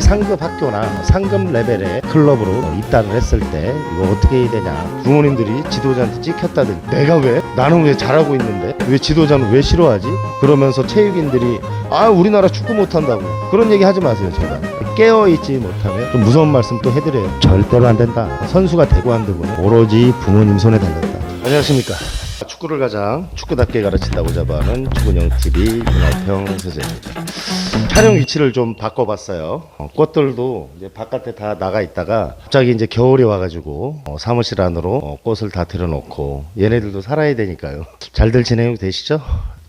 상급 학교나 상급 레벨의 클럽으로 입단을 했을 때 이거 어떻게 해야 되냐, 부모님들이 지도자한테 찍혔다든지 내가 왜? 나는 왜 잘하고 있는데 왜 지도자는 왜 싫어하지? 그러면서 체육인들이 우리나라 축구 못한다고 그런 얘기 하지 마세요. 제가 깨어있지 못하면 좀 무서운 말씀 또 해드려요. 절대로 안 된다. 선수가 되고 안 되고는 오로지 부모님 손에 달렸다. 안녕하십니까. 축구를 가장 축구답게 가르친다고 자부하는 축구영TV 윤하평 선생입니다. 촬영 위치를 좀 바꿔봤어요. 꽃들도 이제 바깥에 다 나가 있다가 갑자기 이제 겨울이 와가지고 사무실 안으로 꽃을 다 들여놓고 얘네들도 살아야 되니까요. 잘들 진행 되시죠?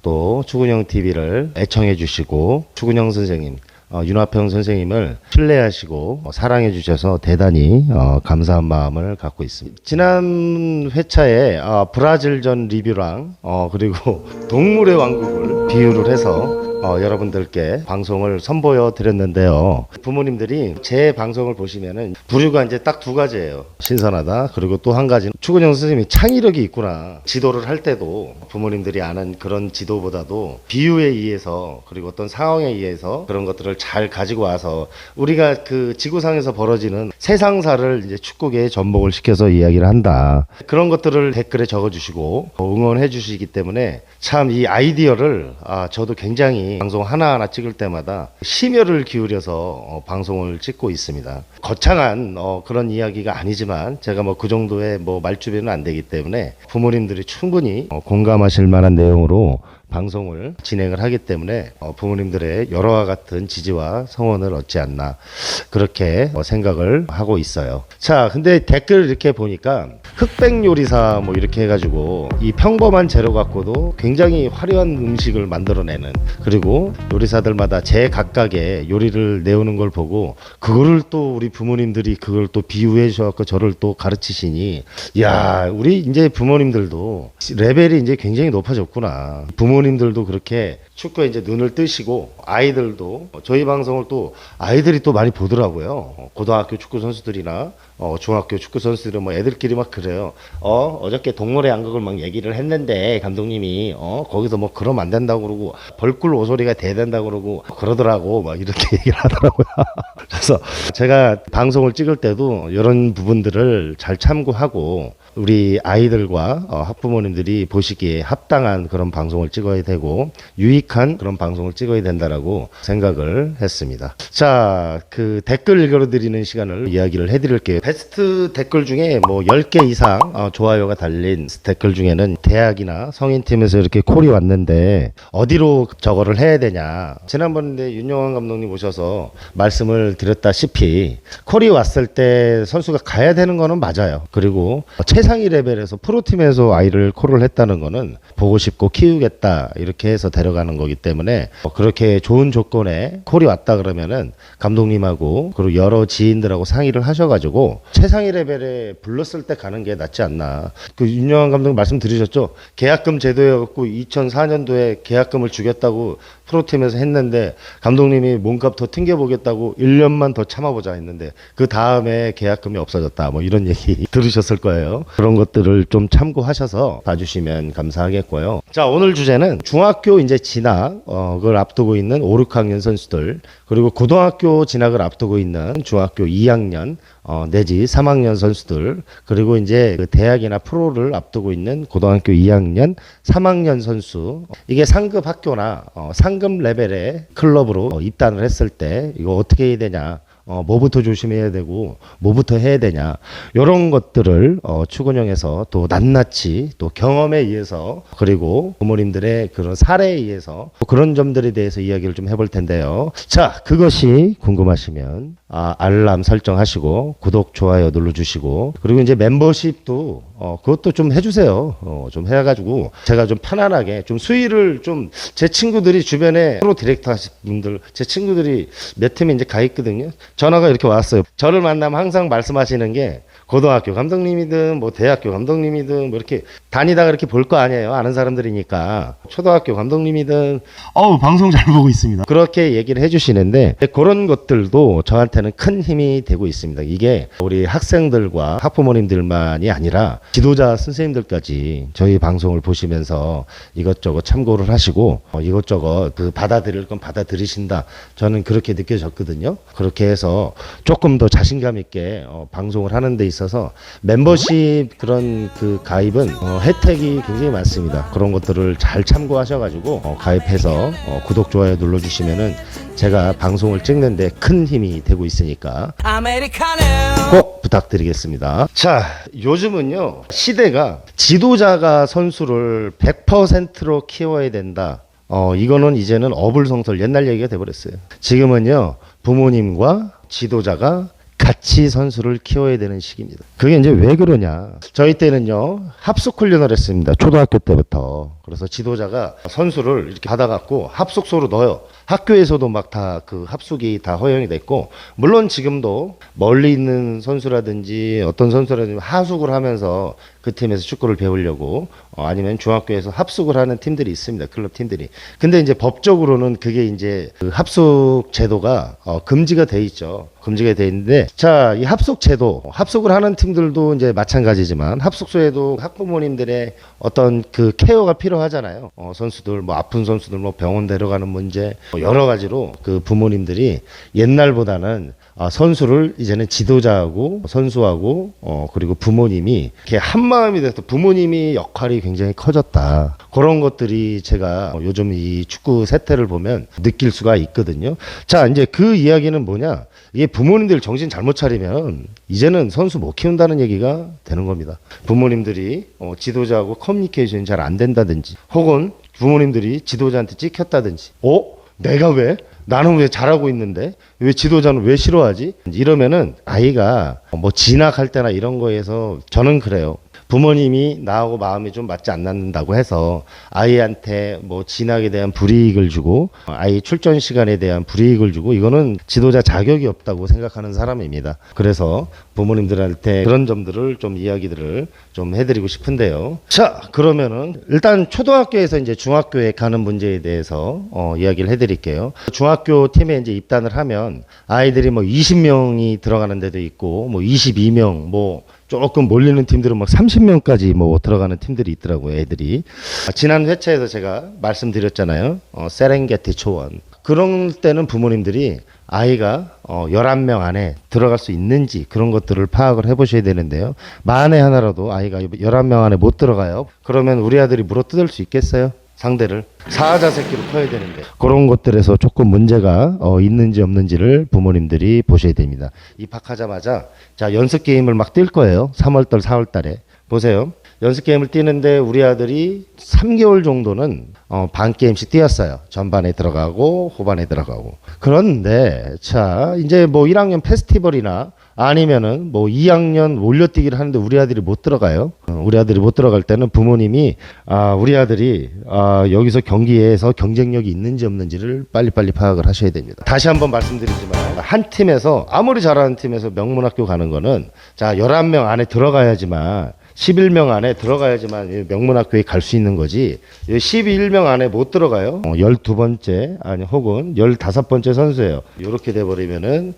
또 축구영TV를 애청해 주시고 축구영 선생님 윤하평 선생님을 신뢰하시고 사랑해 주셔서 대단히 감사한 마음을 갖고 있습니다. 지난 회차에 브라질전 리뷰랑 그리고 동물의 왕국을 비유를 해서 여러분들께 방송을 선보여 드렸는데요. 부모님들이 제 방송을 보시면은 부류가 이제 딱 두 가지예요. 신선하다. 그리고 또 한 가지는 축구영 선생님이 창의력이 있구나. 지도를 할 때도 부모님들이 아는 그런 지도보다도 비유에 의해서 그리고 어떤 상황에 의해서 그런 것들을 잘 가지고 와서 우리가 그 지구상에서 벌어지는 세상사를 이제 축구계에 접목을 시켜서 이야기를 한다. 그런 것들을 댓글에 적어주시고 응원해 주시기 때문에 참 이 아이디어를 저도 굉장히 방송 하나하나 찍을 때마다 심혈을 기울여서 방송을 찍고 있습니다. 거창한 그런 이야기가 아니지만 제가 뭐 그 정도의 뭐 말주변은 안 되기 때문에 부모님들이 충분히 공감하실 만한 내용으로 방송을 진행을 하기 때문에 부모님들의 여러와 같은 지지와 성원을 얻지 않나 그렇게 생각을 하고 있어요. 자, 근데 댓글 이렇게 보니까 흑백 요리사 뭐 이렇게 해가지고 이 평범한 재료 갖고도 굉장히 화려한 음식을 만들어내는, 그리고 요리사들마다 제 각각의 요리를 내오는 걸 보고 그거를 또 우리 부모님들이 그걸 또 비유해 주셔서 저를 또 가르치시니, 야, 우리 이제 부모님들도 레벨이 이제 굉장히 높아졌구나. 부모님들도 그렇게 축구에 이제 눈을 뜨시고 아이들도 저희 방송을 또 아이들이 또 많이 보더라고요. 고등학교 축구 선수들이나 중학교 축구 선수들은 뭐 애들끼리 막 그래요. 어저께 동물의 양극을 막 얘기를 했는데 감독님이 거기서 뭐 그러면 안 된다고 그러고 벌꿀 오소리가 돼야 된다고 그러고 그러더라고, 막 이렇게 얘기를 하더라고요. 그래서 제가 방송을 찍을 때도 이런 부분들을 잘 참고하고 우리 아이들과 학부모님들이 보시기에 합당한 그런 방송을 찍어야 되고 유익한 그런 방송을 찍어야 된다라고 생각을 했습니다. 자, 그 댓글 읽어드리는 시간을 이야기를 해드릴게요. 베스트 댓글 중에 뭐 10개 이상 좋아요가 달린 댓글 중에는 대학이나 성인팀에서 이렇게 콜이 왔는데 어디로 저거를 해야 되냐, 지난번에 윤영환 감독님 오셔서 말씀을 드렸다시피 콜이 왔을 때 선수가 가야 되는 거는 맞아요. 그리고 최상위 레벨에서 프로팀에서 아이를 콜을 했다는 거는 보고 싶고 키우겠다 이렇게 해서 데려가는 거기 때문에 그렇게 좋은 조건에 콜이 왔다 그러면은 감독님하고 그리고 여러 지인들하고 상의를 하셔가지고 최상위 레벨에 불렀을 때 가는 게 낫지 않나. 그 윤영환 감독님 말씀 드리셨죠. 계약금 제도여갖고 2004년도에 계약금을 주겠다고 프로팀에서 했는데 감독님이 몸값 더 튕겨보겠다고 1년만 더 참아보자 했는데 그 다음에 계약금이 없어졌다, 뭐 이런 얘기 들으셨을 거예요. 그런 것들을 좀 참고하셔서 봐주시면 감사하겠고요. 자, 오늘 주제는 중학교 이제 진학을 앞두고 있는 5, 6학년 선수들, 그리고 고등학교 진학을 앞두고 있는 중학교 2학년 내지 3학년 선수들, 그리고 이제 그 대학이나 프로를 앞두고 있는 고등학교 2학년, 3학년 선수, 이게 상급 학교나 상급 레벨의 클럽으로 입단을 했을 때 이거 어떻게 해야 되냐, 뭐부터 조심해야 되고 뭐부터 해야 되냐, 이런 것들을 추근형에서 또 낱낱이 또 경험에 의해서 그리고 부모님들의 그런 사례에 의해서 그런 점들에 대해서 이야기를 좀 해볼 텐데요. 자, 그것이 궁금하시면 알람 설정하시고 구독, 좋아요 눌러주시고, 그리고 이제 멤버십도 그것도 좀 해주세요. 좀 해가지고 제가 좀 편안하게 좀 수위를 좀, 제 친구들이 주변에 프로 디렉터 하신 분들, 제 친구들이 몇 팀에 이제 가 있거든요. 전화가 이렇게 왔어요. 저를 만나면 항상 말씀하시는 게 고등학교 감독님이든 뭐 대학교 감독님이든 뭐 이렇게 다니다가 이렇게 볼 거 아니에요. 아는 사람들이니까. 초등학교 감독님이든 방송 잘 보고 있습니다, 그렇게 얘기를 해주시는데 그런 것들도 저한테는 큰 힘이 되고 있습니다. 이게 우리 학생들과 학부모님들만이 아니라 지도자 선생님들까지 저희 방송을 보시면서 이것저것 참고를 하시고 이것저것 그 받아들일 건 받아들이신다. 저는 그렇게 느껴졌거든요. 그렇게 해서 조금 더 자신감 있게 방송을 하는 데 있어서 멤버십 그런 그 가입은 혜택이 굉장히 많습니다. 그런 것들을 잘 참고하셔가지고 가입해서 구독, 좋아요 눌러주시면은 제가 방송을 찍는데 큰 힘이 되고 있으니까 꼭 부탁드리겠습니다. 자, 요즘은요 시대가 지도자가 선수를 100%로 키워야 된다. 이거는 이제는 어불성설 옛날 얘기가 돼버렸어요. 지금은요 부모님과 지도자가 같이 선수를 키워야 되는 시기입니다. 그게 이제 왜 그러냐. 저희 때는요 합숙 훈련을 했습니다. 초등학교 때부터. 그래서 지도자가 선수를 이렇게 받아갖고 합숙소로 넣어요. 학교에서도 막 다 그 합숙이 다 허용이 됐고, 물론 지금도 멀리 있는 선수라든지 어떤 선수라든지 하숙을 하면서 그 팀에서 축구를 배우려고 아니면 중학교에서 합숙을 하는 팀들이 있습니다. 클럽 팀들이. 근데 이제 법적으로는 그게 이제 그 합숙 제도가 금지가 돼 있죠. 금지가 돼 있는데, 자, 이 합숙 제도, 합숙을 하는 팀들도 이제 마찬가지지만 학숙소에도 학부모님들의 어떤 그 케어가 필요하잖아요. 선수들 뭐 아픈 선수들 뭐 병원 데려가는 문제 여러 가지로 그 부모님들이 옛날보다는 선수를 이제는 지도자하고 선수하고 그리고 부모님이 이렇게 한 마음이 돼서 부모님이 역할이 굉장히 커졌다. 그런 것들이 제가 요즘 이 축구 세태를 보면 느낄 수가 있거든요. 자, 이제 그 이야기는 뭐냐? 이게 부모님들 정신 잘못 차리면 이제는 선수 못 키운다는 얘기가 되는 겁니다. 부모님들이 지도자하고 커뮤니케이션이 잘 안 된다든지, 혹은 부모님들이 지도자한테 찍혔다든지, 내가 왜? 나는 왜 잘하고 있는데 왜 지도자는 왜 싫어하지? 이러면은 아이가 뭐 진학할 때나 이런 거에서 저는 그래요. 부모님이 나하고 마음이 좀 맞지 않는다고 해서 아이한테 뭐 진학에 대한 불이익을 주고 아이 출전 시간에 대한 불이익을 주고, 이거는 지도자 자격이 없다고 생각하는 사람입니다. 그래서 부모님들한테 그런 점들을 좀 이야기들을 좀 해드리고 싶은데요. 자, 그러면은 일단 초등학교에서 이제 중학교에 가는 문제에 대해서 이야기를 해드릴게요. 중학교 팀에 이제 입단을 하면 아이들이 뭐 20명이 들어가는 데도 있고 뭐 22명 뭐 조금 몰리는 팀들은 막 30명까지 뭐 들어가는 팀들이 있더라고요, 애들이. 지난 회차에서 제가 말씀드렸잖아요. 세렝게티 초원. 그런 때는 부모님들이 아이가 11명 안에 들어갈 수 있는지 그런 것들을 파악을 해보셔야 되는데요. 만에 하나라도 아이가 11명 안에 못 들어가요. 그러면 우리 아들이 물어뜯을 수 있겠어요? 상대를 사자 새끼로 커야 되는데, 그런 것들에서 조금 문제가 있는지 없는지를 부모님들이 보셔야 됩니다. 입학하자마자 자, 연습 게임을 막 뛸 거예요. 3월달 4월달에 보세요. 연습 게임을 뛰는데 우리 아들이 3개월 정도는 반 게임씩 뛰었어요. 전반에 들어가고 후반에 들어가고. 그런데 자, 이제 뭐 1학년 페스티벌이나 아니면은 뭐 2학년 올려뛰기를 하는데 우리 아들이 못 들어가요. 우리 아들이 못 들어갈 때는 부모님이 우리 아들이 여기서 경기에서 경쟁력이 있는지 없는지를 빨리빨리 파악을 하셔야 됩니다. 다시 한번 말씀드리지만 한 팀에서, 아무리 잘하는 팀에서 명문학교 가는 거는 자, 11명 안에 들어가야지만, 11명 안에 들어가야지만 명문학교에 갈 수 있는 거지, 11명 안에 못 들어가요. 12번째 아니 혹은 15번째 선수예요. 이렇게 돼버리면은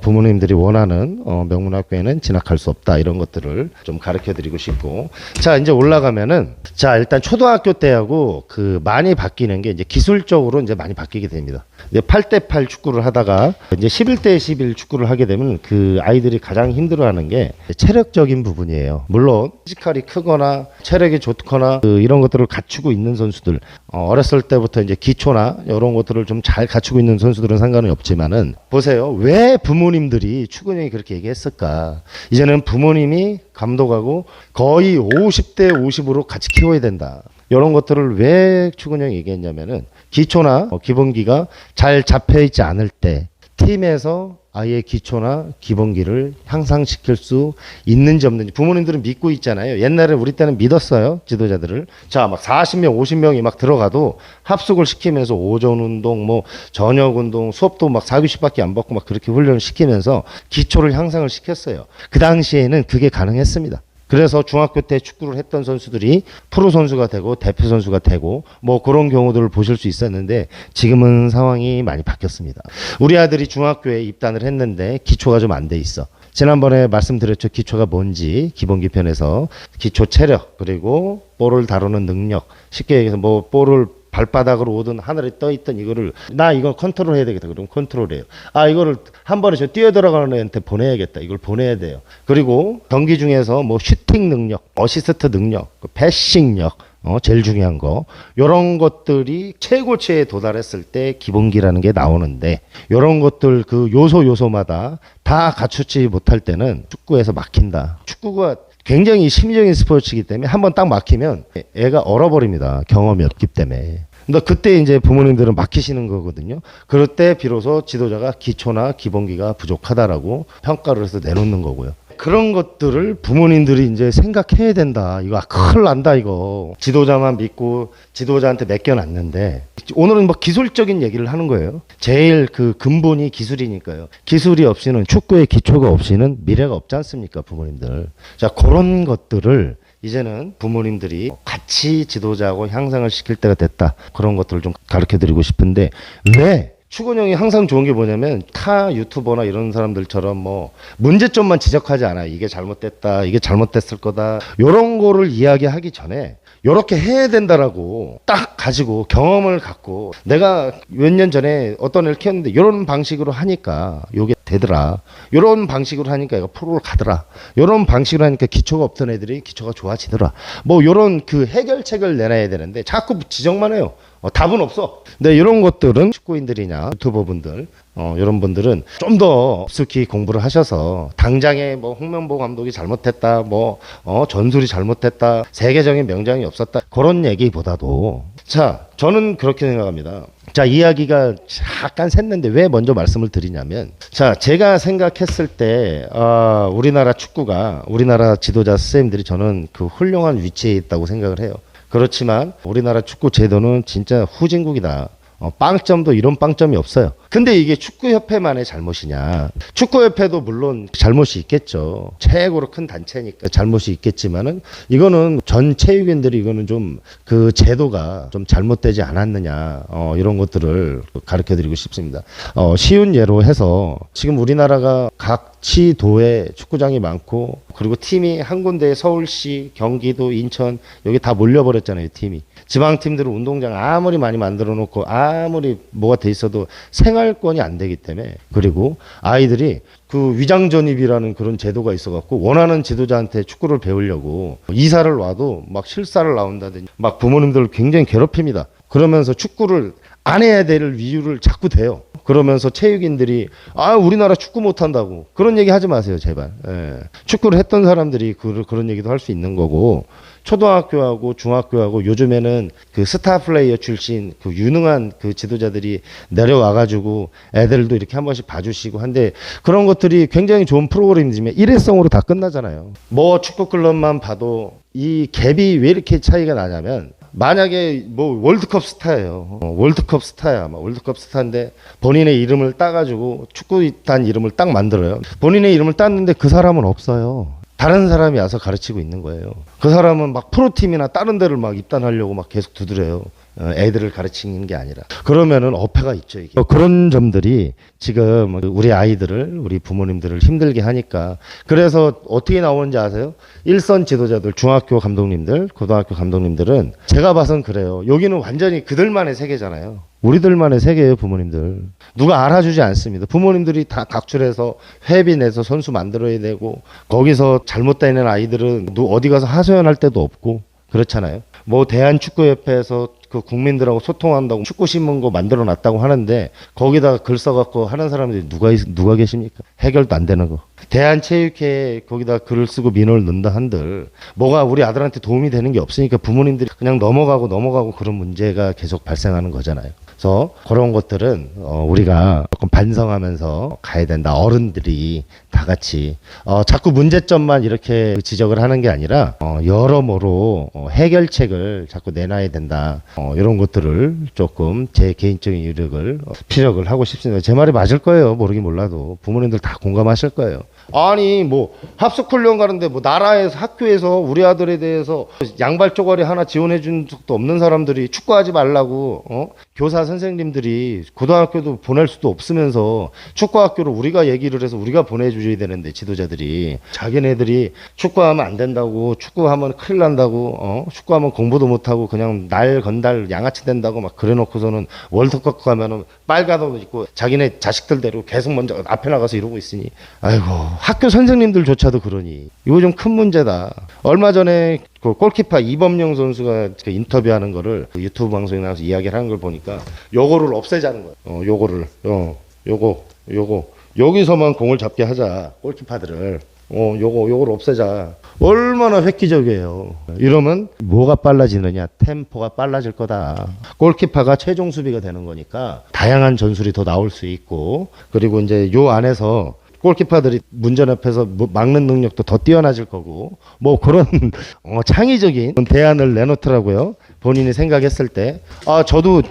부모님들이 원하는 명문학교에는 진학할 수 없다. 이런 것들을 좀 가르쳐 드리고 싶고. 자, 이제 올라가면은, 자, 일단 초등학교 때하고 그 많이 바뀌는 게 이제 기술적으로 이제 많이 바뀌게 됩니다. 이제 8대8 축구를 하다가 이제 11대11 축구를 하게 되면 그 아이들이 가장 힘들어하는 게 체력적인 부분이에요. 물론 피지컬이 크거나 체력이 좋거나 이런 것들을 갖추고 있는 선수들, 어렸을 때부터 이제 기초나 이런 것들을 좀 잘 갖추고 있는 선수들은 상관이 없지만은, 보세요. 왜 부모님들이 추근형이 그렇게 얘기했을까? 이제는 부모님이 감독하고 거의 50대 50으로 같이 키워야 된다. 이런 것들을 왜 추근형이 얘기했냐면은, 기초나 기본기가 잘 잡혀있지 않을 때 팀에서 아이의 기초나 기본기를 향상시킬 수 있는지 없는지 부모님들은 믿고 있잖아요. 옛날에 우리 때는 믿었어요, 지도자들을. 자, 막 40명 50명이 막 들어가도 합숙을 시키면서 오전 운동 뭐 저녁 운동 수업도 막 4교시밖에 안 받고 막 그렇게 훈련을 시키면서 기초를 향상을 시켰어요. 그 당시에는 그게 가능했습니다. 그래서 중학교 때 축구를 했던 선수들이 프로 선수가 되고 대표 선수가 되고 뭐 그런 경우들을 보실 수 있었는데, 지금은 상황이 많이 바뀌었습니다. 우리 아들이 중학교에 입단을 했는데 기초가 좀 안 돼 있어. 지난번에 말씀드렸죠. 기초가 뭔지 기본기 편에서 기초 체력 그리고 볼을 다루는 능력 쉽게 얘기해서 뭐 볼을 발바닥으로 오든 하늘에 떠 있든 이거를 나 이거 컨트롤 해야 되겠다. 그럼 컨트롤해요. 아 이거를 한 번에 저 뛰어 들어가는 애한테 보내야겠다. 이걸 보내야 돼요. 그리고 경기 중에서 뭐 슈팅 능력, 어시스트 능력, 패싱력 제일 중요한 거 요런 것들이 최고치에 도달했을 때 기본기라는 게 나오는데 요런 것들 그 요소마다 다 갖추지 못할 때는 축구에서 막힌다. 축구가 굉장히 심리적인 스포츠이기 때문에 한번 딱 막히면 애가 얼어버립니다. 경험이 없기 때문에. 근데 그때 이제 부모님들은 막히시는 거거든요. 그럴 때 비로소 지도자가 기초나 기본기가 부족하다라고 평가를 해서 내놓는 거고요. 그런 것들을 부모님들이 이제 생각해야 된다. 이거 큰일 난다 이거. 지도자만 믿고 지도자한테 맡겨놨는데 오늘은 뭐 기술적인 얘기를 하는 거예요. 제일 그 근본이 기술이니까요. 기술이 없이는 축구의 기초가 없이는 미래가 없지 않습니까 부모님들. 자 그런 것들을 이제는 부모님들이 같이 지도자하고 향상을 시킬 때가 됐다. 그런 것들을 좀 가르쳐 드리고 싶은데 왜? 추건형이 항상 좋은 게 뭐냐면 타 유튜버나 이런 사람들처럼 뭐 문제점만 지적하지 않아요. 이게 잘못됐다. 이게 잘못됐을 거다. 요런 거를 이야기하기 전에 요렇게 해야 된다라고 딱 가지고 경험을 갖고 내가 몇 년 전에 어떤 애를 키웠는데 요런 방식으로 하니까 요게 되더라. 요런 방식으로 하니까 이거 프로를 가더라. 요런 방식으로 하니까 기초가 없던 애들이 기초가 좋아지더라. 뭐 요런 그 해결책을 내놔야 되는데 자꾸 지적만 해요. 답은 없어. 근데 이런 것들은 축구인들이나 유튜버분들 이런 분들은 좀 더 깊숙이 공부를 하셔서 당장에 뭐 홍명보 감독이 잘못했다 뭐 전술이 잘못했다 세계적인 명장이 없었다 그런 얘기보다도 자 저는 그렇게 생각합니다. 자 이야기가 약간 샜는데 왜 먼저 말씀을 드리냐면 자 제가 생각했을 때 우리나라 축구가 우리나라 지도자 선생님들이 저는 그 훌륭한 위치에 있다고 생각을 해요. 그렇지만 우리나라 축구 제도는 진짜 후진국이다. 빵점도 이런 빵점이 없어요. 근데 이게 축구협회만의 잘못이냐? 축구협회도 물론 잘못이 있겠죠. 최고로 큰 단체니까 잘못이 있겠지만은 이거는 전 체육인들이 이거는 좀 그 제도가 좀 잘못되지 않았느냐 이런 것들을 가르쳐드리고 싶습니다. 쉬운 예로 해서 지금 우리나라가 각 시도에 축구장이 많고 그리고 팀이 한 군데 서울시, 경기도, 인천 여기 다 몰려버렸잖아요. 팀이. 지방팀들은 운동장 아무리 많이 만들어 놓고 아무리 뭐가 돼 있어도 생활권이 안 되기 때문에 그리고 아이들이 그 위장전입이라는 그런 제도가 있어갖고 원하는 지도자한테 축구를 배우려고 이사를 와도 막 실사를 나온다든지 막 부모님들을 굉장히 괴롭힙니다. 그러면서 축구를 안 해야 될 이유를 자꾸 대요. 그러면서 체육인들이 우리나라 축구 못한다고 그런 얘기 하지 마세요 제발. 예. 축구를 했던 사람들이 그런 얘기도 할 수 있는 거고 초등학교하고 중학교하고 요즘에는 그 스타 플레이어 출신 그 유능한 그 지도자들이 내려와가지고 애들도 이렇게 한 번씩 봐주시고 한데 그런 것들이 굉장히 좋은 프로그램이지만 일회성으로 다 끝나잖아요. 뭐 축구 클럽만 봐도 이 갭이 왜 이렇게 차이가 나냐면 만약에 뭐 월드컵 스타예요. 월드컵 스타야. 월드컵 스타인데 본인의 이름을 따가지고 축구단 이름을 딱 만들어요. 본인의 이름을 땄는데 그 사람은 없어요. 다른 사람이 와서 가르치고 있는 거예요. 그 사람은 막 프로팀이나 다른 데를 막 입단하려고 막 계속 두드려요. 애들을 가르치는 게 아니라. 그러면은 어폐가 있죠, 이게. 그런 점들이 지금 우리 아이들을, 우리 부모님들을 힘들게 하니까. 그래서 어떻게 나오는지 아세요? 일선 지도자들, 중학교 감독님들, 고등학교 감독님들은 제가 봐선 그래요. 여기는 완전히 그들만의 세계잖아요. 우리들만의 세계예요, 부모님들. 누가 알아주지 않습니다. 부모님들이 다 각출해서 회비 내서 선수 만들어야 되고, 거기서 잘못되는 아이들은 어디 가서 하소연할 데도 없고, 그렇잖아요. 뭐 대한축구협회에서 그 국민들하고 소통한다고 축구신문고 만들어 놨다고 하는데 거기다가 글 써갖고 하는 사람들이 누가 계십니까? 해결도 안 되는 거. 대한체육회에 거기다 글을 쓰고 민원을 넣는다 한들 뭐가 우리 아들한테 도움이 되는 게 없으니까 부모님들이 그냥 넘어가고 그런 문제가 계속 발생하는 거잖아요. 그래서 그런 것들은 우리가 조금 반성하면서 가야 된다. 어른들이 다 같이 자꾸 문제점만 이렇게 지적을 하는 게 아니라 여러모로 해결책을 자꾸 내놔야 된다. 이런 것들을 조금 제 개인적인 피력을 하고 싶습니다. 제 말이 맞을 거예요. 모르긴 몰라도 부모님들 다 공감하실 거예요. 아니 뭐 합숙훈련 가는데 뭐 나라에서 학교에서 우리 아들에 대해서 양발 쪼가리 하나 지원해 준 적도 없는 사람들이 축구하지 말라고 교사 선생님들이 고등학교도 보낼 수도 없으면서 축구학교로 우리가 얘기를 해서 우리가 보내줘야 되는데 지도자들이 자기네들이 축구하면 안 된다고 축구하면 큰일 난다고 축구하면 공부도 못하고 그냥 날 건달 양아치 된다고 막 그래놓고서는 월드컵 가면은 빨간 옷 입고 자기네 자식들대로 계속 먼저 앞에 나가서 이러고 있으니 아이고 학교 선생님들조차도 그러니 이거 좀 큰 문제다. 얼마 전에 그 골키퍼 이범용 선수가 그 인터뷰하는 거를 그 유튜브 방송에 나와서 이야기를 하는 걸 보니까 요거를 없애자는 거야. 요거 여기서만 공을 잡게 하자. 골키퍼들을 요걸 없애자. 얼마나 획기적이에요. 이러면 뭐가 빨라지느냐? 템포가 빨라질 거다. 골키퍼가 최종 수비가 되는 거니까 다양한 전술이 더 나올 수 있고, 그리고 이제 요 안에서 골키퍼들이 문전 앞에서 막는 능력도 더 뛰어나질 거고, 뭐 그런 창의적인 대안을 내놓더라고요. 본인이 생각했을 때. 아, 저도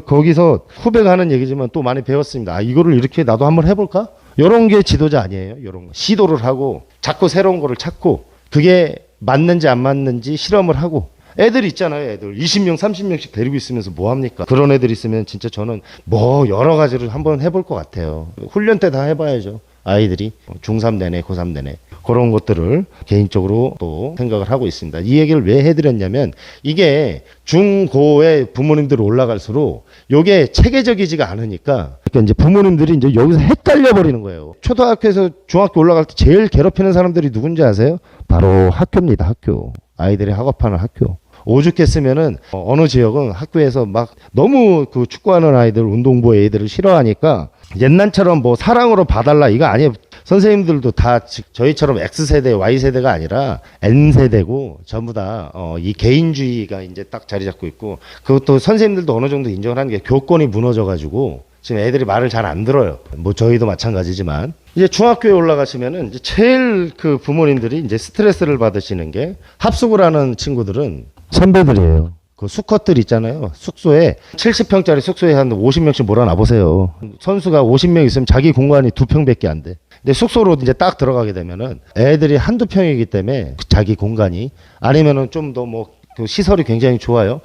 거기서 후배가 하는 얘기지만 또 많이 배웠습니다. 아, 이거를 이렇게 나도 한번 해볼까? 요런 게 지도자 아니에요. 요런 거. 시도를 하고 자꾸 새로운 거를 찾고 그게 맞는지 안 맞는지 실험을 하고. 애들 있잖아요. 애들 20명 30명씩 데리고 있으면서 뭐 합니까? 그런 애들 있으면 진짜 저는 뭐 여러 가지를 한번 해볼 것 같아요. 훈련 때 다 해봐야죠. 아이들이 중3 내내 고3 내내 그런 것들을 개인적으로 또 생각을 하고 있습니다. 이 얘기를 왜 해드렸냐면 이게 중고의 부모님들 올라갈수록 이게 체계적이지가 않으니까 그러니까 이제 부모님들이 이제 여기서 헷갈려 버리는 거예요. 초등학교에서 중학교 올라갈 때 제일 괴롭히는 사람들이 누군지 아세요? 바로 학교입니다. 학교. 아이들이 학업하는 학교. 오죽했으면은 어느 지역은 학교에서 막 너무 그 축구하는 아이들 운동부 애들을 싫어하니까 옛날처럼 뭐 사랑으로 봐달라 이거 아니에요. 선생님들도 다 저희처럼 X세대, Y세대가 아니라 N세대고 전부 다 이 개인주의가 이제 딱 자리 잡고 있고, 그것도 선생님들도 어느 정도 인정을 하는 게 교권이 무너져가지고 지금 애들이 말을 잘 안 들어요. 뭐 저희도 마찬가지지만 이제 중학교에 올라가시면은 이제 제일 그 부모님들이 이제 스트레스를 받으시는 게 합숙을 하는 친구들은 선배들이에요. 그 수컷들 있잖아요. 숙소에 70평짜리 숙소에 한 50명씩 몰아놔 보세요. 선수가 50명 있으면 자기 공간이 2평밖에 안 돼. 근데 숙소로 이제 딱 들어가게 되면은 애들이 한두 평이기 때문에 자기 공간이 아니면은 좀 더 뭐 그 시설이 굉장히 좋아요.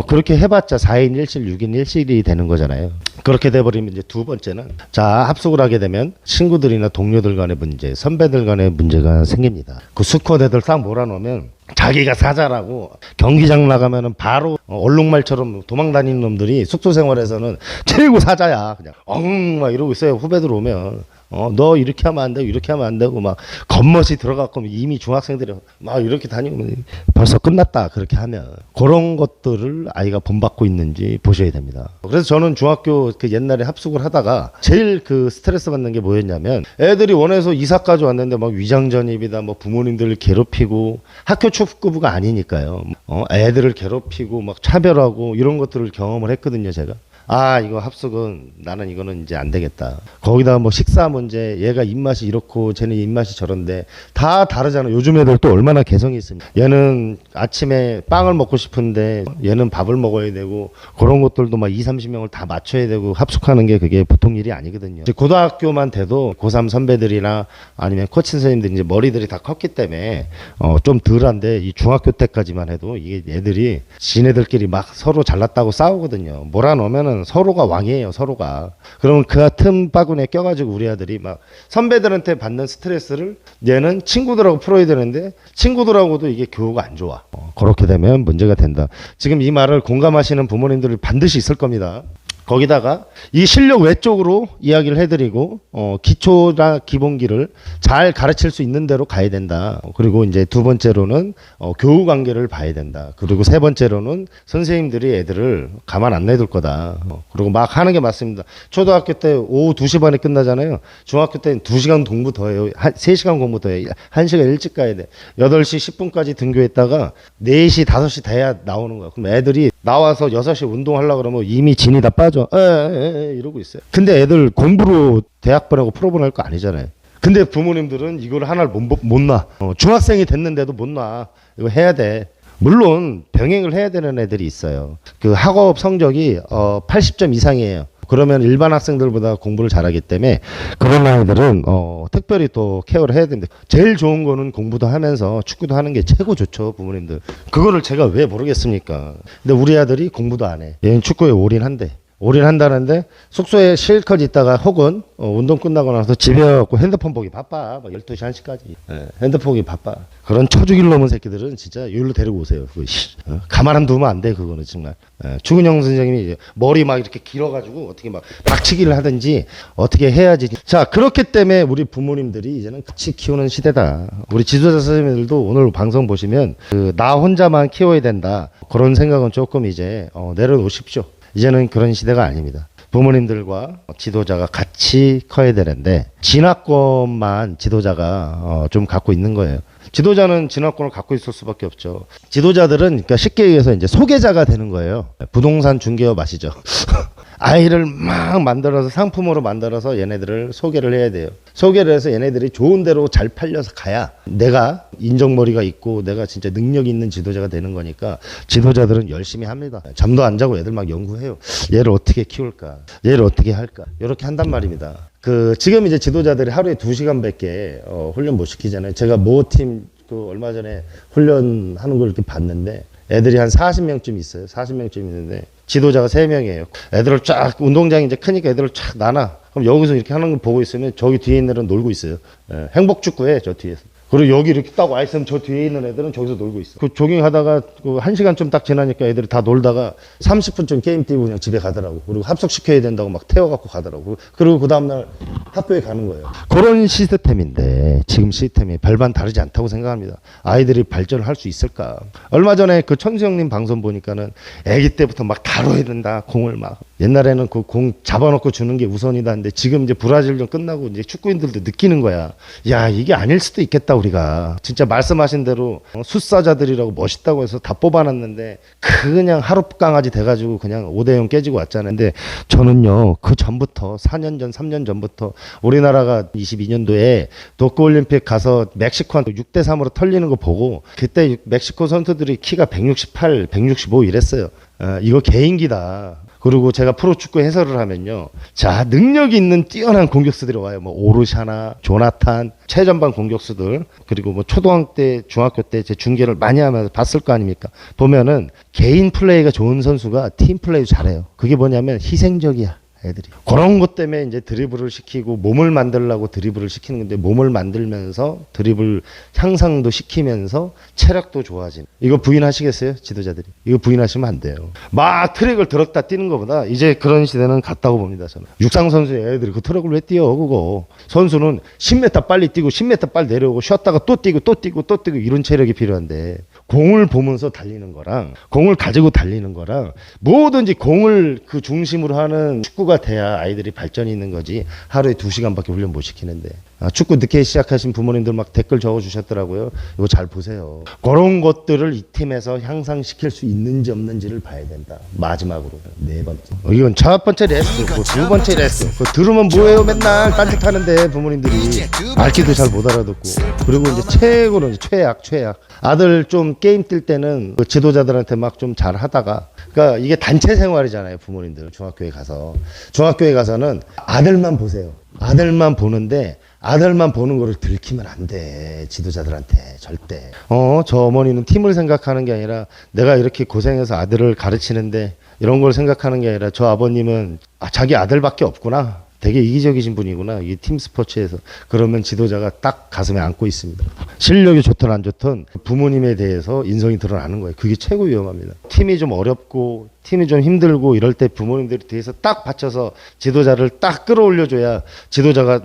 그렇게 해봤자 4인 1실, 6인 1실이 되는 거잖아요. 그렇게 돼버리면 이제 두 번째는 자 합숙을 하게 되면 친구들이나 동료들 간의 문제, 선배들 간의 문제가 생깁니다. 그 수컷 애들 딱 몰아놓으면 자기가 사자라고 경기장 나가면은 바로 얼룩말처럼 도망다니는 놈들이 숙소 생활에서는 최고 사자야. 그냥 막 이러고 있어요. 후배들 오면. 너 이렇게 하면 안 되고 이렇게 하면 안 되고 막 겉멋이 들어갔고 이미 중학생들이 막 이렇게 다니면 벌써 끝났다 그렇게 하면 그런 것들을 아이가 본받고 있는지 보셔야 됩니다. 그래서 저는 중학교 그 옛날에 합숙을 하다가 제일 그 스트레스 받는 게 뭐였냐면 애들이 원해서 이사까지 왔는데 막 위장전입이다 뭐 부모님들을 괴롭히고 학교 축구부가 아니니까요. 애들을 괴롭히고 막 차별하고 이런 것들을 경험을 했거든요 제가. 아 이거 합숙은 나는 이거는 이제 안 되겠다. 거기다가 뭐 식사 문제 얘가 입맛이 이렇고 쟤는 입맛이 저런데 다 다르잖아. 요즘 애들 또 얼마나 개성이 있습니까. 얘는 아침에 빵을 먹고 싶은데 얘는 밥을 먹어야 되고 그런 것들도 막 2, 30명을 다 맞춰야 되고 합숙하는 게 그게 보통 일이 아니거든요. 고등학교만 돼도 고3 선배들이나 아니면 코치 선생님들 이제 머리들이 다 컸기 때문에 좀 덜한데 이 중학교 때까지만 해도 이게 애들이 지네들끼리 막 서로 잘났다고 싸우거든요. 몰아넣으면은 서로가 왕이에요. 서로가. 그러면 그 틈바구니에 껴가지고 우리 아들이 막 선배들한테 받는 스트레스를 얘는 친구들하고 풀어야 되는데 친구들하고도 이게 교우가 안 좋아. 그렇게 되면 문제가 된다. 지금 이 말을 공감하시는 부모님들이 반드시 있을 겁니다. 거기다가 이 실력 외적으로 이야기를 해드리고 기초나 기본기를 잘 가르칠 수 있는 대로 가야 된다. 그리고 이제 두 번째로는 교우 관계를 봐야 된다. 그리고 세 번째로는 선생님들이 애들을 가만 안 내둘 거다. 그리고 막 하는 게 맞습니다. 초등학교 때 오후 2시 반에 끝나잖아요. 중학교 때는 2시간 공부 더 해요. 3시간 공부 더 해요. 1시간 일찍 가야 돼. 8시 10분까지 등교했다가 4시 5시 돼야 나오는 거야. 그럼 애들이 나와서 6시 운동하려고 그러면 이미 진이 다 빠져. 이러고 있어요. 근데 애들 공부로 대학 보내고 프로 보낼 거 아니잖아요. 근데 부모님들은 이걸 하나를 못 놔. 중학생이 됐는데도 못 놔. 이거 해야 돼. 물론 병행을 해야 되는 애들이 있어요. 그 학업 성적이 80점 이상이에요. 그러면 일반 학생들보다 공부를 잘하기 때문에 그런 아이들은 특별히 또 케어를 해야 됩니다. 제일 좋은 거는 공부도 하면서 축구도 하는 게 최고 좋죠, 부모님들. 그거를 제가 왜 모르겠습니까? 근데 우리 아들이 공부도 안 해. 얘는 축구에 올인한다는데 숙소에 실컷 있다가 혹은 운동 끝나고 나서 집에 가고 핸드폰 보기 바빠. 막 12시 1시까지. 핸드폰 보기 바빠. 그런 처죽일 놈의 새끼들은 진짜 여기로 데리고 오세요. 가만 안 두면 안 돼. 그거는 정말. 추근영 선생님이 이제 머리 막 이렇게 길어가지고 어떻게 막 박치기를 하든지 어떻게 해야지. 자, 그렇기 때문에 우리 부모님들이 이제는 같이 키우는 시대다. 우리 지도자 선생님들도 오늘 방송 보시면 나 혼자만 키워야 된다. 그런 생각은 조금 이제 내려놓으십시오. 이제는 그런 시대가 아닙니다. 부모님들과 지도자가 같이 커야 되는데 진화권만 지도자가 좀 갖고 있는 거예요. 지도자는 진화권을 갖고 있을 수밖에 없죠. 지도자들은 그러니까 쉽게 얘기해서 이제 소개자가 되는 거예요. 부동산 중개업 아시죠? 아이를 막 만들어서 상품으로 만들어서 얘네들을 소개를 해야 돼요. 소개를 해서 얘네들이 좋은 대로 잘 팔려서 가야 내가 인정머리가 있고 내가 진짜 능력 있는 지도자가 되는 거니까 지도자들은 열심히 합니다. 잠도 안 자고 애들 막 연구해요. 얘를 어떻게 키울까? 얘를 어떻게 할까? 이렇게 한단 말입니다. 지금 이제 지도자들이 하루에 2시간밖에 훈련 못 시키잖아요. 제가 모팀 얼마 전에 훈련하는 걸 이렇게 봤는데 애들이 한 40명쯤 있어요. 40명쯤 있는데 지도자가 3명이에요. 애들을 쫙 운동장이 이제 크니까 애들을 쫙 나눠. 그럼 여기서 이렇게 하는 걸 보고 있으면 저기 뒤에 있는 애들은 놀고 있어요. 행복축구해 저 뒤에서. 그리고 여기 이렇게 딱 와 있으면 저 뒤에 있는 애들은 저기서 놀고 있어. 조깅하다가 1시간쯤 딱 지나니까 애들이 다 놀다가 30분쯤 게임 뛰고 그냥 집에 가더라고. 그리고 합숙시켜야 된다고 막 태워갖고 가더라고. 그리고 그 다음날 학교에 가는 거예요. 그런 시스템인데 지금 시스템이 별반 다르지 않다고 생각합니다. 아이들이 발전을 할 수 있을까? 얼마 전에 천수형님 방송 보니까는 애기 때부터 막 다뤄야 된다. 공을 막. 옛날에는 그 공 잡아놓고 주는 게 우선이다. 근데 지금 이제 브라질전 끝나고 이제 축구인들도 느끼는 거야. 야, 이게 아닐 수도 있겠다. 우리가 진짜 말씀하신 대로 숫사자들이라고 멋있다고 해서 다 뽑아놨는데 그냥 하루 강아지 돼가지고 그냥 5대0 깨지고 왔잖아요. 근데 저는요 그 전부터 4년 전 3년 전부터 우리나라가 22년도에 도쿄올림픽 가서 멕시코한테 6대3으로 털리는 거 보고 그때 멕시코 선수들이 키가 168, 165 이랬어요. 이거 개인기다. 그리고 제가 프로축구 해설을 하면요. 자, 능력이 있는 뛰어난 공격수들이 와요. 뭐 오르샤나, 조나탄, 최전방 공격수들. 그리고 뭐 초등학교 때, 중학교 때 제 중계를 많이 하면서 봤을 거 아닙니까? 보면은 개인 플레이가 좋은 선수가 팀 플레이 잘해요. 그게 뭐냐면 희생적이야. 애들이 그런 것 때문에 이제 드리블을 시키고 몸을 만들려고 드리블을 시키는 건데 몸을 만들면서 드리블 향상도 시키면서 체력도 좋아지는. 이거 부인하시겠어요? 지도자들이 이거 부인하시면 안 돼요. 막 트랙을 들었다 뛰는 것보다 이제 그런 시대는 갔다고 봅니다. 저는 육상 선수 애들이 그 트랙을 왜 뛰어? 그거 선수는 10m 빨리 뛰고 10m 빨리 내려오고 쉬었다가 또 뛰고 또 뛰고 또 뛰고 이런 체력이 필요한데 공을 보면서 달리는 거랑 공을 가지고 달리는 거랑 뭐든지 공을 그 중심으로 하는 축구가 돼야 아이들이 발전이 있는 거지. 하루에 2시간밖에 훈련 못 시키는데. 축구 늦게 시작하신 부모님들 막 댓글 적어주셨더라고요. 이거 잘 보세요. 그런 것들을 이 팀에서 향상시킬 수 있는지 없는지를 봐야 된다. 마지막으로 4번째. 이건 첫 번째 레슨, 두 번째 레슨. 들으면 뭐예요? 맨날 딴짓하는데 부모님들이 알기도 잘 못 알아듣고. 그리고 이제 최고는 최악. 아들 좀 게임 뛸 때는 그 지도자들한테 막 좀 잘 하다가. 그러니까 이게 단체 생활이잖아요. 부모님들 중학교에 가서. 중학교에 가서는 아들만 보세요. 아들만 보는데 아들만 보는 거를 들키면 안 돼. 지도자들한테 절대. 저 어머니는 팀을 생각하는 게 아니라 내가 이렇게 고생해서 아들을 가르치는데 이런 걸 생각하는 게 아니라 저 아버님은 자기 아들밖에 없구나. 되게 이기적이신 분이구나. 이 팀 스포츠에서. 그러면 지도자가 딱 가슴에 안고 있습니다. 실력이 좋든 안 좋든 부모님에 대해서 인성이 드러나는 거예요. 그게 최고 위험합니다. 팀이 좀 어렵고 팀이 좀 힘들고 이럴 때 부모님들이 뒤에서 딱 받쳐서 지도자를 딱 끌어올려줘야 지도자가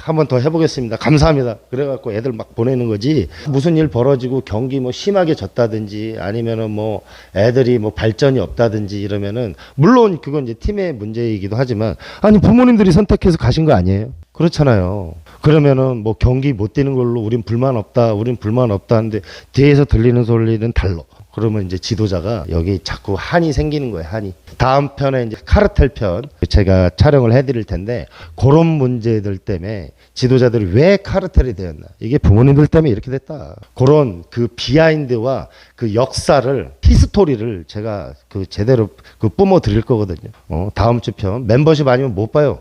한 번 더 해보겠습니다. 감사합니다. 그래갖고 애들 막 보내는 거지. 무슨 일 벌어지고 경기 뭐 심하게 졌다든지 아니면은 뭐 애들이 뭐 발전이 없다든지 이러면은 물론 그건 이제 팀의 문제이기도 하지만 아니 부모님들이 선택해서 가신 거 아니에요? 그렇잖아요. 그러면은 뭐 경기 못 뛰는 걸로 우린 불만 없다 하는데 뒤에서 들리는 소리는 달러. 그러면 이제 지도자가 여기 자꾸 한이 생기는 거예요. 한이. 다음 편에 이제 카르텔 편 제가 촬영을 해드릴 텐데 그런 문제들 때문에 지도자들이 왜 카르텔이 되었나. 이게 부모님들 때문에 이렇게 됐다. 그런 그 비하인드와 그 역사를 히스토리를 제가 그 제대로 그 뿜어 드릴 거거든요. 다음 주 편 멤버십 아니면 못 봐요.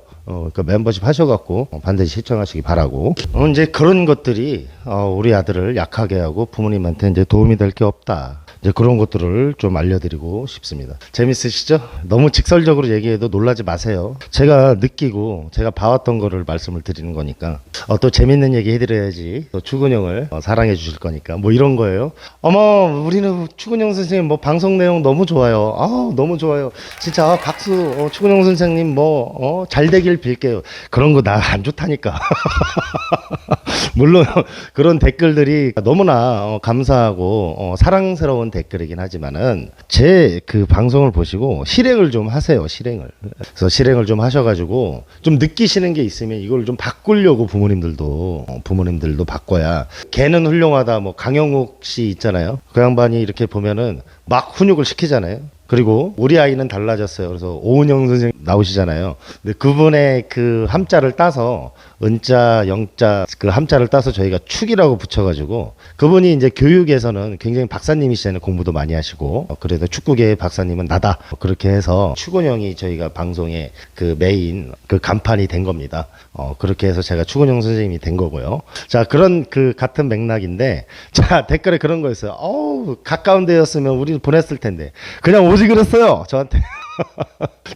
그 멤버십 하셔갖고 반드시 시청하시기 바라고. 이제 그런 것들이 우리 아들을 약하게 하고 부모님한테 이제 도움이 될 게 없다. 이제 그런 것들을 좀 알려드리고 싶습니다. 재밌으시죠? 너무 직설적으로 얘기해도 놀라지 마세요. 제가 느끼고 제가 봐왔던 거를 말씀을 드리는 거니까 또 재밌는 얘기 해드려야지 또 추근영을 사랑해 주실 거니까 뭐 이런 거예요. 어머 우리는 추근영 선생님 뭐 방송 내용 너무 좋아요. 너무 좋아요. 진짜 박수. 추근영 선생님 뭐 잘 되길 빌게요. 그런 거 나 안 좋다니까. 물론 그런 댓글들이 너무나 감사하고 사랑스러운 댓글이긴 하지만은 제 그 방송을 보시고 실행을 좀 하세요. 실행을. 그래서 실행을 좀 하셔가지고 좀 느끼시는 게 있으면 이걸 좀 바꾸려고 부모님들도 바꿔야. 걔는 훌륭하다. 뭐 강영욱 씨 있잖아요. 그 양반이 이렇게 보면은 막 훈육을 시키잖아요. 그리고 우리 아이는 달라졌어요. 그래서 오은영 선생님 나오시잖아요. 근데 그분의 그 함자를 따서 은자, 영자 그 함자를 따서 저희가 축이라고 붙여가지고 그분이 이제 교육에서는 굉장히 박사님이시잖아요. 공부도 많이 하시고. 그래도 축구계의 박사님은 나다. 그렇게 해서 추근영이 저희가 방송의 그 메인 그 간판이 된 겁니다. 그렇게 해서 제가 추근영 선생님이 된 거고요. 자, 그런 그 같은 맥락인데 자, 댓글에 그런 거였어요. 가까운 데였으면 우리 보냈을 텐데. 그냥 오지 그랬어요.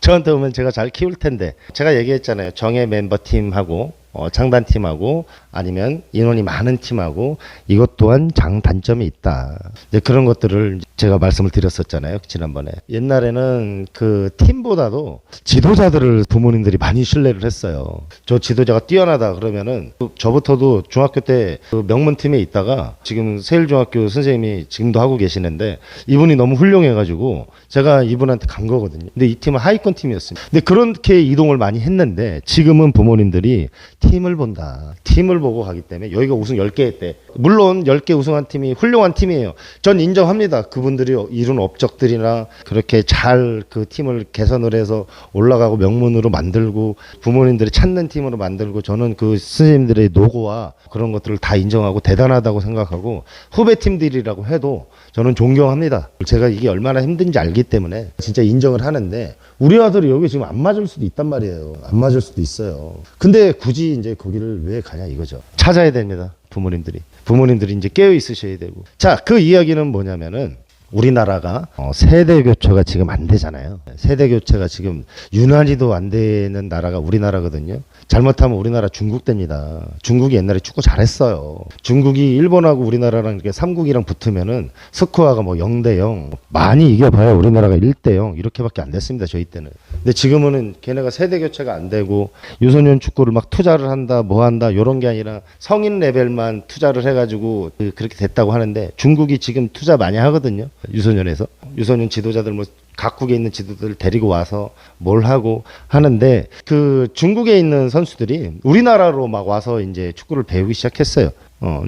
저한테 오면 제가 잘 키울 텐데. 제가 얘기했잖아요. 정예 멤버 팀하고 창단팀하고 아니면 인원이 많은 팀하고 이것 또한 장단점이 있다. 이제 그런 것들을 제가 말씀을 드렸었잖아요. 지난번에. 옛날에는 그 팀보다도 지도자들을 부모님들이 많이 신뢰를 했어요. 저 지도자가 뛰어나다 그러면은 저부터도 중학교 때 그 명문팀에 있다가 지금 세일중학교 선생님이 지금도 하고 계시는데 이분이 너무 훌륭해가지고 제가 이분한테 간 거거든요. 근데 이 팀은 하위권 팀이었습니다. 근데 그렇게 이동을 많이 했는데 지금은 부모님들이 팀을 본다. 팀을 보고 가기 때문에 여기가 우승 10개 했대. 물론 10개 우승한 팀이 훌륭한 팀이에요. 전 인정합니다. 그분들이 이룬 업적들이나 그렇게 잘 그 팀을 개선을 해서 올라가고 명문으로 만들고 부모님들이 찾는 팀으로 만들고 저는 그 선생님들의 노고와 그런 것들을 다 인정하고 대단하다고 생각하고 후배 팀들이라고 해도 저는 존경합니다. 제가 이게 얼마나 힘든지 알기 때문에 진짜 인정을 하는데 우리 아들이 여기 지금 안 맞을 수도 있단 말이에요. 안 맞을 수도 있어요. 근데 굳이 이제 거기를 왜 가냐 이거죠. 찾아야 됩니다. 부모님들이 이제 깨어 있으셔야 되고. 자, 그 이야기는 뭐냐면은 우리나라가 세대 교체가 지금 안 되잖아요. 세대 교체가 지금 유난히도 안 되는 나라가 우리나라거든요. 잘못하면 우리나라 중국 됩니다. 중국이 옛날에 축구 잘했어요. 중국이 일본하고 우리나라랑 이렇게 3국이랑 붙으면은 스코어가 뭐 0대0 많이 이겨봐야 우리나라가 1대0 이렇게밖에 안 됐습니다. 저희 때는. 근데 지금은 걔네가 세대 교체가 안 되고 유소년 축구를 막 투자를 한다 뭐 한다 이런 게 아니라 성인 레벨만 투자를 해가지고 그렇게 됐다고 하는데 중국이 지금 투자 많이 하거든요. 유소년에서 유소년 지도자들 뭐 각국에 있는 지도자들 데리고 와서 뭘 하고 하는데 그 중국에 있는 선수들이 우리나라로 막 와서 이제 축구를 배우기 시작했어요.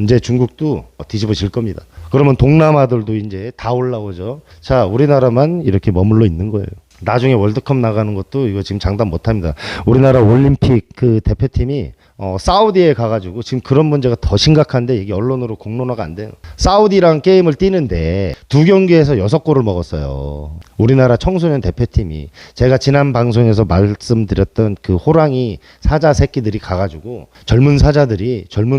이제 중국도 뒤집어질 겁니다. 그러면 동남아들도 이제 다 올라오죠. 자, 우리나라만 이렇게 머물러 있는 거예요. 나중에 월드컵 나가는 것도 이거 지금 장담 못 합니다. 우리나라 올림픽 그 대표팀이 사우디에 가가지고 지금 그런 문제가 더 심각한데 이게 언론으로 공론화가 안 돼요. 사우디랑 게임을 뛰는데 2경기에서 6골을 먹었어요. 우리나라 청소년 대표팀이. 제가 지난 방송에서 말씀드렸던 그 호랑이 사자 새끼들이 가가지고 젊은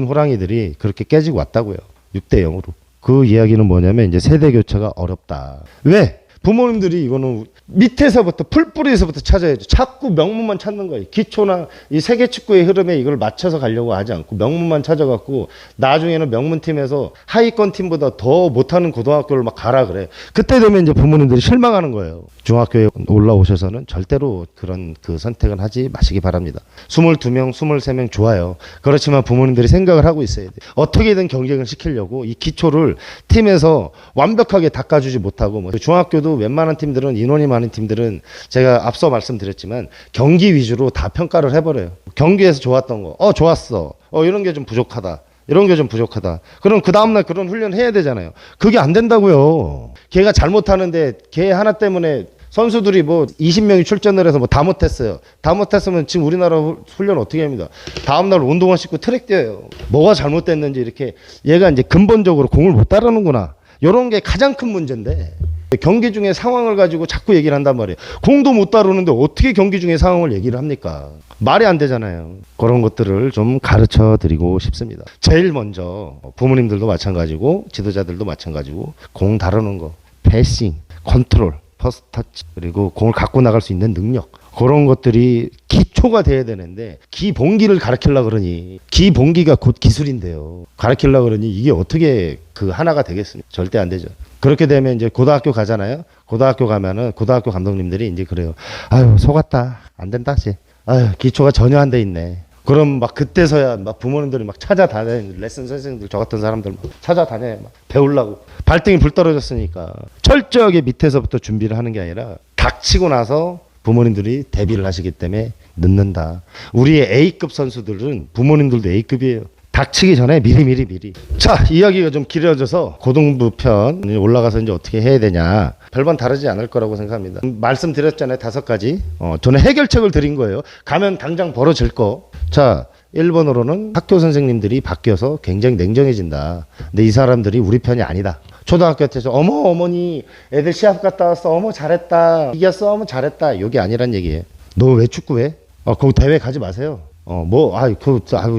호랑이들이 그렇게 깨지고 왔다고요. 6대0으로. 그 이야기는 뭐냐면 이제 세대 교체가 어렵다. 왜? 부모님들이 이거는 밑에서부터 풀뿌리에서부터 찾아야죠. 자꾸 명문만 찾는 거예요. 기초나 이 세계 축구의 흐름에 이걸 맞춰서 가려고 하지 않고 명문만 찾아갖고 나중에는 명문팀에서 하위권 팀보다 더 못하는 고등학교를 막 가라 그래. 그때 되면 이제 부모님들이 실망하는 거예요. 중학교에 올라오셔서는 절대로 그런 그 선택은 하지 마시기 바랍니다. 22명, 23명 좋아요. 그렇지만 부모님들이 생각을 하고 있어야 돼요. 어떻게든 경쟁을 시키려고 이 기초를 팀에서 완벽하게 닦아주지 못하고 뭐 중학교도 웬만한 팀들은 인원이 많은 팀들은 제가 앞서 말씀드렸지만 경기 위주로 다 평가를 해버려요. 경기에서 좋았던 거, 좋았어. 이런 게 좀 부족하다. 이런 게 좀 부족하다. 그럼 그 다음날 그런 훈련 해야 되잖아요. 그게 안 된다고요. 걔가 잘못하는데 걔 하나 때문에 선수들이 뭐 20명이 출전을 해서 뭐 다 못했어요. 다 못했으면 지금 우리나라 훈련 어떻게 합니다. 다음날 운동화 신고 트랙 뛰어요. 뭐가 잘못됐는지 이렇게 얘가 이제 근본적으로 공을 못 따르는구나. 이런 게 가장 큰 문제인데 경기 중에 상황을 가지고 자꾸 얘기를 한단 말이에요. 공도 못 다루는데 어떻게 경기 중에 상황을 얘기를 합니까? 말이 안 되잖아요. 그런 것들을 좀 가르쳐 드리고 싶습니다. 제일 먼저 부모님들도 마찬가지고 지도자들도 마찬가지고 공 다루는 거, 패싱, 컨트롤, 퍼스트 터치, 그리고 공을 갖고 나갈 수 있는 능력, 그런 것들이 기초가 돼야 되는데 기본기를 가르치려고 그러니, 기본기가 곧 기술인데요. 가르치려고 그러니 이게 어떻게 그 하나가 되겠습니까? 절대 안 되죠. 그렇게 되면 이제 고등학교 가잖아요. 고등학교 가면은 고등학교 감독님들이 이제 그래요. 아유, 속았다. 안 된다, 쟤. 아유, 기초가 전혀 안 돼 있네. 그럼 막 그때서야 막 부모님들이 막 찾아다녀요. 레슨 선생님들, 저 같은 사람들 막 찾아다녀요. 막 배우려고. 발등에 불 떨어졌으니까. 철저하게 밑에서부터 준비를 하는 게 아니라 닥치고 나서 부모님들이 대비를 하시기 때문에 늦는다. 우리의 A급 선수들은 부모님들도 A급이에요. 닥치기 전에 미리. 자, 이야기가 좀 길어져서 고등부 편 올라가서 이제 어떻게 해야 되냐. 별반 다르지 않을 거라고 생각합니다. 말씀드렸잖아요. 5가지. 저는 해결책을 드린 거예요. 가면 당장 벌어질 거. 자, 1번으로는 학교 선생님들이 바뀌어서 굉장히 냉정해진다. 근데 이 사람들이 우리 편이 아니다. 초등학교 때서 어머니 애들 시합 갔다 왔어. 어머 잘했다. 이겼어. 어머 잘했다. 이게 아니란 얘기예요. 너 왜 축구해? 거기 대회 가지 마세요.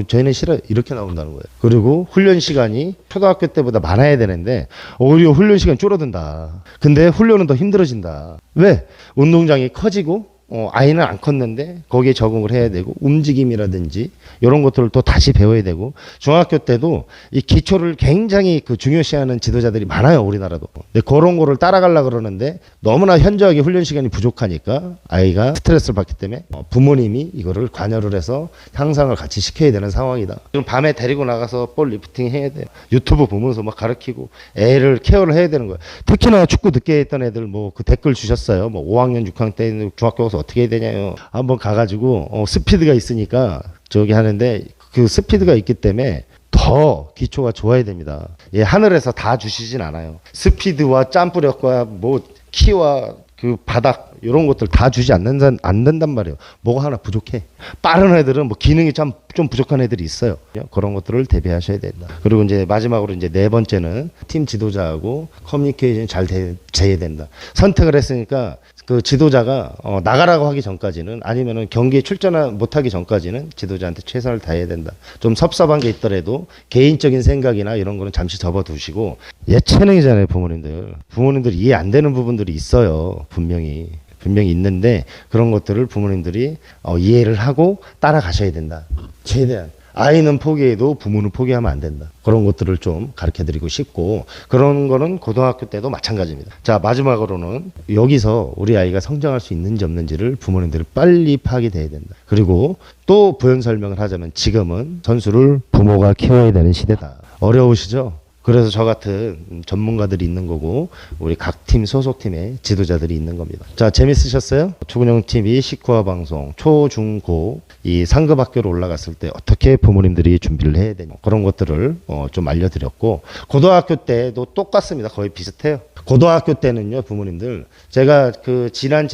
저희는 싫어. 이렇게 나온다는 거예요. 그리고 훈련 시간이 초등학교 때보다 많아야 되는데, 오히려 훈련 시간 줄어든다. 근데 훈련은 더 힘들어진다. 왜? 운동장이 커지고, 아이는 안 컸는데, 거기에 적응을 해야 되고, 움직임이라든지, 이런 것들을 또 다시 배워야 되고, 중학교 때도 이 기초를 굉장히 그 중요시하는 지도자들이 많아요, 우리나라도. 근데 그런 거를 따라가려고 그러는데, 너무나 현저하게 훈련 시간이 부족하니까, 아이가 스트레스를 받기 때문에, 부모님이 이거를 관여를 해서 향상을 같이 시켜야 되는 상황이다. 지금 밤에 데리고 나가서 볼 리프팅 해야 돼요. 유튜브 보면서 막 가르치고, 애를 케어를 해야 되는 거예요. 특히나 축구 늦게 했던 애들 뭐 그 댓글 주셨어요. 뭐 5학년, 6학년 때 중학교 가서 어떻게 해야 되냐요. 한번 가가지고 스피드가 있으니까 저기 하는데, 그 스피드가 있기 때문에 더 기초가 좋아야 됩니다. 예, 하늘에서 다 주시진 않아요. 스피드와 점프력과 뭐 키와 그 바닥 이런 것들 다 주지 않는단 말이에요. 뭐가 하나 부족해. 빠른 애들은 뭐 기능이 좀 부족한 애들이 있어요. 그런 것들을 대비하셔야 된다. 그리고 이제 마지막으로 이제 4번째는 팀 지도자하고 커뮤니케이션이 잘 돼야 된다. 선택을 했으니까 그 지도자가 나가라고 하기 전까지는, 아니면은 경기에 출전 못하기 전까지는 지도자한테 최선을 다해야 된다. 좀 섭섭한 게 있더라도 개인적인 생각이나 이런 거는 잠시 접어두시고, 예체능이잖아요. 부모님들 이해 안 되는 부분들이 있어요. 분명히 있는데, 그런 것들을 부모님들이 이해를 하고 따라가셔야 된다. 최대한. 아이는 포기해도 부모는 포기하면 안 된다. 그런 것들을 좀 가르쳐드리고 싶고, 그런 거는 고등학교 때도 마찬가지입니다. 자, 마지막으로는 여기서 우리 아이가 성장할 수 있는지 없는지를 부모님들이 빨리 파악돼야 된다. 그리고 또 부연 설명을 하자면, 지금은 선수를 부모가 키워야 되는 시대다. 어려우시죠? 그래서 저 같은 전문가들이 있는 거고, 우리 각 팀 소속팀의 지도자들이 있는 겁니다. 자, 재밌으셨어요? 추근영 TV 식구화 방송 초, 중, 고 이 상급 학교로 올라갔을 때 어떻게 부모님들이 준비를 해야 되냐, 그런 것들을 좀 알려드렸고, 고등학교 때도 똑같습니다. 거의 비슷해요. 고등학교 때는요, 부모님들, 제가 그 지난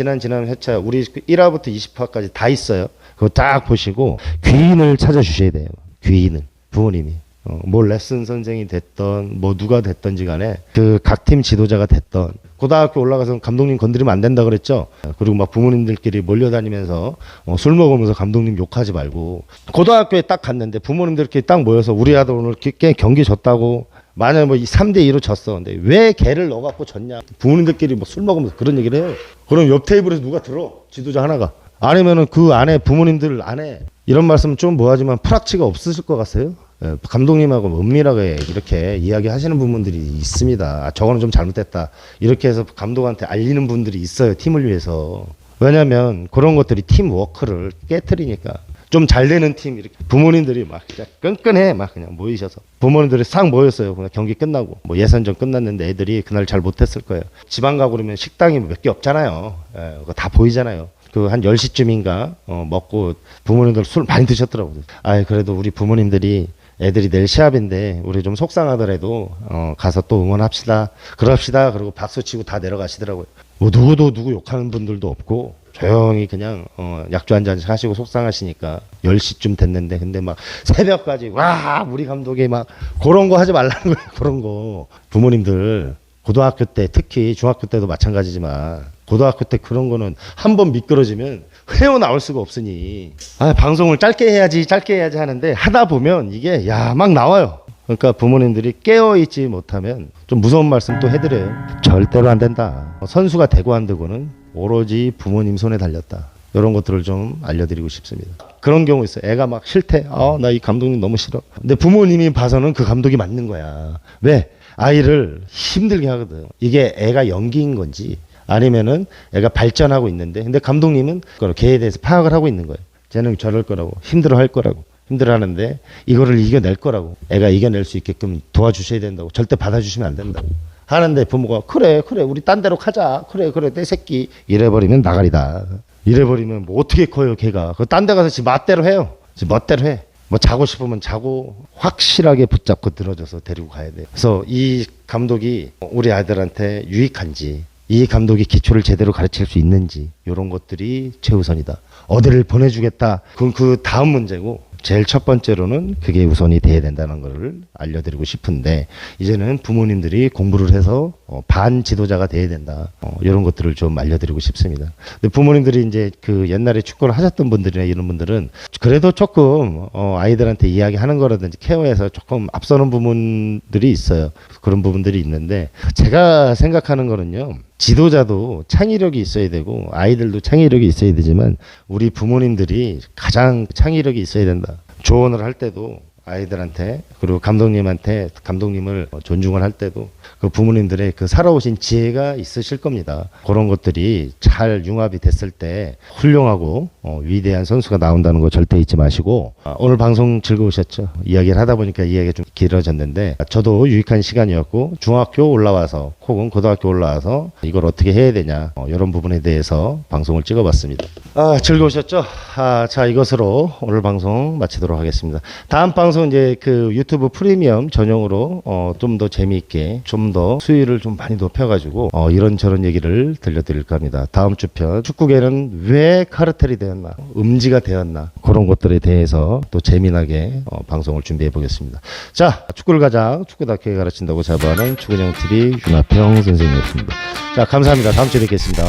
회차 우리 1화부터 20화까지 다 있어요. 그거 딱 보시고 귀인을 찾아주셔야 돼요. 귀인을. 부모님이. 뭐 레슨 선생이 됐던 뭐 누가 됐던지 간에 그 각 팀 지도자가 됐던, 고등학교 올라가서 감독님 건드리면 안 된다 그랬죠. 그리고 막 부모님들끼리 몰려다니면서 술 먹으면서 감독님 욕하지 말고, 고등학교에 딱 갔는데 부모님들끼리 딱 모여서 우리 아들 오늘 꽤 경기 졌다고, 만약에 뭐 3대2로 졌어. 근데 왜 걔를 넣어갖고 졌냐. 부모님들끼리 뭐 술 먹으면서 그런 얘기를 해요. 그럼 옆 테이블에서 누가 들어? 지도자 하나가. 아니면은 그 안에 부모님들 안에 이런 말씀은 좀 뭐하지만 프락치가 없으실 것 같아요. 감독님하고 은밀하게 이렇게 이야기하시는 부분들이 있습니다. 저거는 좀 잘못됐다. 이렇게 해서 감독한테 알리는 분들이 있어요. 팀을 위해서. 왜냐면 그런 것들이 팀 워크를 깨트리니까. 좀 잘 되는 팀, 이렇게 부모님들이 막 그냥 끈끈해 막 그냥 모이셔서, 부모님들이 싹 모였어요. 그냥 경기 끝나고 뭐 예선전 끝났는데 애들이 그날 잘 못했을 거예요. 지방 가고 그러면 식당이 몇 개 없잖아요. 그거 다 보이잖아요. 그 한 10시쯤인가 먹고 부모님들 술 많이 드셨더라고요. 그래도 우리 부모님들이 애들이 내일 시합인데 우리 좀 속상하더라도 가서 또 응원합시다. 그럽시다. 그리고 박수 치고 다 내려가시더라고요. 뭐 누구도 누구 욕하는 분들도 없고 조용히 그냥 약주 한 잔씩 하시고 속상하시니까 10시쯤 됐는데 근데 막 새벽까지 와 우리 감독이 막 그런 거 하지 말라는 거예요. 그런 거. 부모님들 고등학교 때 특히 중학교 때도 마찬가지지만 고등학교 때 그런 거는 한 번 미끄러지면 헤어나올 수가 없으니 방송을 짧게 해야지 하는데 하다 보면 이게 야 막 나와요. 그러니까 부모님들이 깨어있지 못하면 좀 무서운 말씀 또 해드려요. 절대로 안 된다. 선수가 되고 안 되고는 오로지 부모님 손에 달렸다. 이런 것들을 좀 알려드리고 싶습니다. 그런 경우 있어요. 애가 막 싫대. 나 이 감독님 너무 싫어. 근데 부모님이 봐서는 그 감독이 맞는 거야. 왜? 아이를 힘들게 하거든. 이게 애가 연기인 건지 아니면은 애가 발전하고 있는데 근데 감독님은 걔에 대해서 파악을 하고 있는 거예요. 쟤는 저럴 거라고 힘들어할 거라고 힘들어하는데 이거를 이겨낼 거라고 애가 이겨낼 수 있게끔 도와주셔야 된다고 절대 받아주시면 안 된다고 하는데 부모가 그래 우리 딴 데로 가자 그래 내 새끼 이래버리면 나가리다. 이래버리면 뭐 어떻게 커요 걔가. 그 딴 데 가서 지 멋대로 해요. 지 멋대로 해. 뭐 자고 싶으면 자고 확실하게 붙잡고 늘어져서 데리고 가야 돼요. 그래서 이 감독이 우리 아이들한테 유익한지 이 감독이 기초를 제대로 가르칠 수 있는지 이런 것들이 최우선이다. 어디를 보내주겠다. 그건 그 다음 문제고 제일 첫 번째로는 그게 우선이 돼야 된다는 것을 알려드리고 싶은데 이제는 부모님들이 공부를 해서 반 지도자가 돼야 된다. 이런 것들을 좀 알려드리고 싶습니다. 근데 부모님들이 이제 그 옛날에 축구를 하셨던 분들이나 이런 분들은 그래도 조금 아이들한테 이야기하는 거라든지 케어해서 조금 앞서는 부분들이 있어요. 그런 부분들이 있는데 제가 생각하는 거는요. 지도자도 창의력이 있어야 되고 아이들도 창의력이 있어야 되지만 우리 부모님들이 가장 창의력이 있어야 된다. 조언을 할 때도 아이들한테 그리고 감독님한테 감독님을 존중을 할 때도 그 부모님들의 그 살아오신 지혜가 있으실 겁니다. 그런 것들이 잘 융합이 됐을 때 훌륭하고 위대한 선수가 나온다는 거 절대 잊지 마시고 오늘 방송 즐거우셨죠? 이야기를 하다 보니까 이야기가 좀 길어졌는데 저도 유익한 시간이었고 중학교 올라와서 혹은 고등학교 올라와서 이걸 어떻게 해야 되냐 이런 부분에 대해서 방송을 찍어봤습니다. 즐거우셨죠? 자 이것으로 오늘 방송 마치도록 하겠습니다. 다음 방송 이제 그 유튜브 프리미엄 전용으로 좀 더 재미있게 좀 더 수위를 좀 많이 높여가지고 이런저런 얘기를 들려드릴까 합니다. 다음 주편 축구계는 왜 카르텔이 되었나 음지가 되었나 그런 것들에 대해서 또 재미나게 방송을 준비해 보겠습니다. 자 축구를 가장 축구답게 가르친다고 자부하는 축구형 TV 윤하평 선생님이었습니다. 자 감사합니다. 다음 주에 뵙겠습니다.